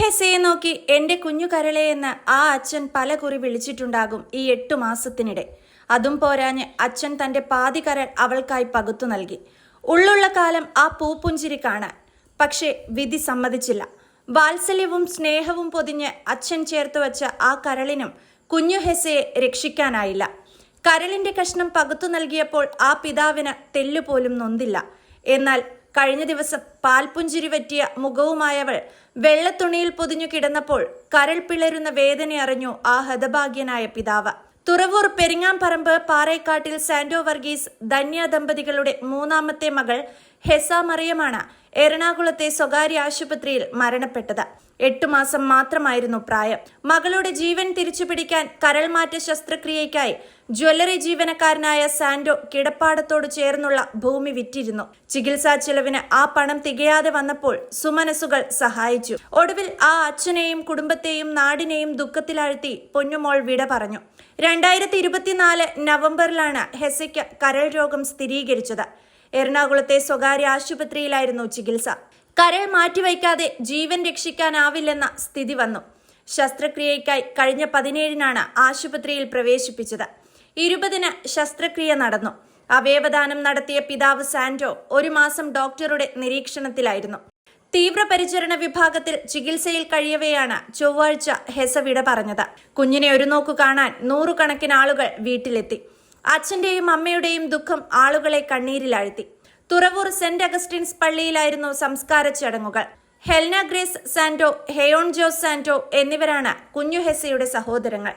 ഹെസയെ നോക്കി എന്റെ കുഞ്ഞു കരളെ എന്ന് ആ അച്ഛൻ പല കുറി വിളിച്ചിട്ടുണ്ടാകും ഈ 8 മാസത്തിനിടെ. അതും പോരാഞ്ഞ് അച്ഛൻ തന്റെ പാതി കരൾ അവൾക്കായി പകുത്തു നൽകി. ഉള്ളുള്ള കാലം ആ പൂപ്പുഞ്ചിരി കാണാൻ. പക്ഷേ വിധി സമ്മതിച്ചില്ല. വാത്സല്യവും സ്നേഹവും പൊതിഞ്ഞ് അച്ഛൻ ചേർത്തുവച്ച ആ കരളിനും കുഞ്ഞു ഹെസയെ രക്ഷിക്കാനായില്ല. കരളിന്റെ കഷ്ണം പകുത്തു നൽകിയപ്പോൾ ആ പിതാവിന് തെല്ലുപോലും നൊന്തില്ല. എന്നാൽ കഴിഞ്ഞ ദിവസം പാൽപുഞ്ചിരി പറ്റിയ മുഖവുമായവൾ വെള്ളത്തുണിയിൽ പൊതിഞ്ഞു കിടന്നപ്പോൾ കരൾ പിളരുന്ന വേദന അറിഞ്ഞു ആ ഹതഭാഗ്യനായ പിതാവ്. തുറവൂർ പെരിങ്ങാംപറമ്പ് പാറേക്കാട്ടിൽ സാന്റോ വർഗീസ് ധന്യ ദമ്പതികളുടെ മൂന്നാമത്തെ മകൾ ഹെസ മറിയമാണ് എറണാകുളത്തെ സ്വകാര്യ ആശുപത്രിയിൽ മരണപ്പെട്ടത്. 8 മാസം മാത്രമായിരുന്നു പ്രായം. മകളുടെ ജീവൻ തിരിച്ചുപിടിക്കാൻ കരൾമാറ്റ ശസ്ത്രക്രിയയ്ക്കായി ജ്വല്ലറി ജീവനക്കാരനായ സാന്റോ കിടപ്പാടത്തോട് ചേർന്നുള്ള ഭൂമി വിറ്റിരുന്നു. ചികിത്സാ ചെലവിന് ആ പണം തികയാതെ വന്നപ്പോൾ സുമനസുകൾ സഹായിച്ചു. ഒടുവിൽ ആ അച്ഛനെയും കുടുംബത്തെയും നാടിനെയും ദുഃഖത്തിലാഴ്ത്തി പൊന്നുമോൾ വിട പറഞ്ഞു. 2024 നവംബറിലാണ് ഹെസയ്ക്ക് കരൾ രോഗം സ്ഥിരീകരിച്ചത്. എറണാകുളത്തെ സ്വകാര്യ ആശുപത്രിയിലായിരുന്നു ചികിത്സ. കരൾ മാറ്റിവയ്ക്കാതെ ജീവൻ രക്ഷിക്കാനാവില്ലെന്ന സ്ഥിതി വന്നു. ശസ്ത്രക്രിയയ്ക്കായി കഴിഞ്ഞ 17-നാണ് ആശുപത്രിയിൽ പ്രവേശിപ്പിച്ചത്. 20-ന് ശസ്ത്രക്രിയ നടന്നു. അവയവദാനം നടത്തിയ പിതാവ് സാന്റോ 1 മാസം ഡോക്ടറുടെ നിരീക്ഷണത്തിലായിരുന്നു. തീവ്രപരിചരണ വിഭാഗത്തിൽ ചികിത്സയിൽ കഴിയവെയാണ് ചൊവ്വാഴ്ച ഹെസ വിട പറഞ്ഞത്. കുഞ്ഞിനെ ഒരു നോക്കു കാണാൻ 100 കണക്കിന് ആളുകൾ വീട്ടിലെത്തി. അച്ഛന്റെയും അമ്മയുടെയും ദുഃഖം ആളുകളെ കണ്ണീരിലാഴ്ത്തി. തുറവൂർ സെന്റ് അഗസ്റ്റിൻസ് പള്ളിയിലായിരുന്നു സംസ്കാര ചടങ്ങുകൾ. ഹെൽന ഗ്രേസ് സാന്റോ, ഹെയോൺ ജോസ് സാന്റോ എന്നിവരാണ് കുഞ്ഞു ഹെസയുടെ സഹോദരങ്ങൾ.